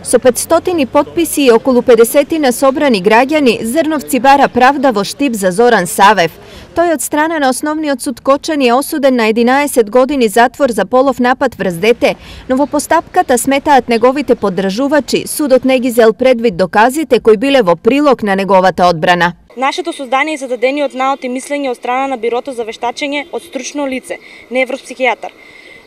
Со 500 потписи и околу 50 собрани граѓани, Зрновци бара правда во Штип за Зоран Савев. Тој од страна на основниот суд Кочани е осуден на 11 години затвор за полов напад врз дете, но во постапката сметаат неговите поддржувачи, судот не ги зел предвид доказите кои биле во прилог на неговата одбрана. Нашето создание е зададени од наот и мислење од страна на Бирото за вештачење од стручно лице, невропсихијатар,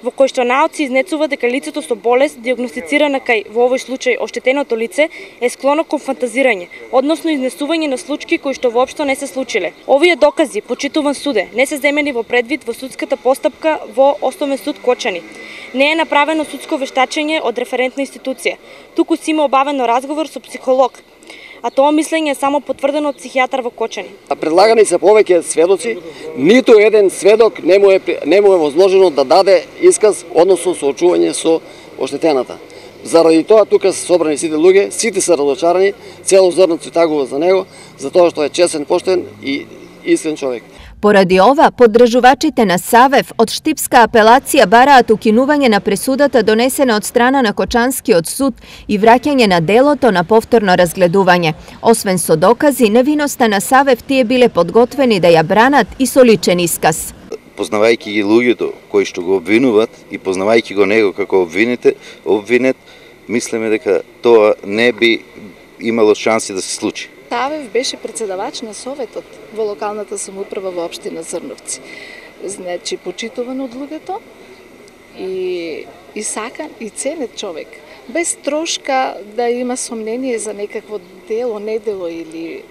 во кој што наот се изнецува дека лицето со болест, диагностицирана кај, во овој случај, оштетеното лице, е склоно кон фантазирање, односно изнесување на случаи кои што воопшто не се случиле. Овие докази, почитуван суде, не се земени во предвид во судската постапка во Основен суд Кочани. Не е направено судско вештачење од референтна институција. Туку си има обавено разговор со психолог, а тоа мислење е само потврдено од психијатар во Кочани. Предлагани се повеќе сведоци, ниту еден сведок не му е возложено да даде исказ, односно соочување со оштетената. Заради тоа тука се собрани сите луѓе, сите се разочарани, цело Зрновци тагува за него, за тоа што е честен, поштен и искрен човек. Поради ова, поддржувачите на Савев од Штипска апелација бараат укинување на пресудата донесена од страна на Кочанскиот суд и враќање на делото на повторно разгледување. Освен со докази, невиноста на Савев тие биле подготвени да ја бранат и со личен исказ. Познавајќи ги луѓето кои што го обвинуваат и познавајќи го него како обвинет, мислиме дека тоа не би имало шанси да се случи. Савев беше председавач на советот во локалната самоуправа во општина Зрновци. Значи, почитуван од луѓето и сакан и ценет човек. Без трошка да има сомнение за некакво дело, недело или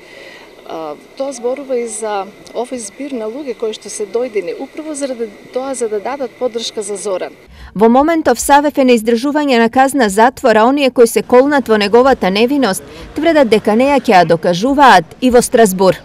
тоа зборува и за овој збир на луѓе кои што се дојдени управо заради тоа за да дадат поддршка за Зоран. Во моментов Савев е на издржување на казна затвора, оние кои се колнат во неговата невиност тврдат дека неа ќе ја докажуваат и во Страсбур.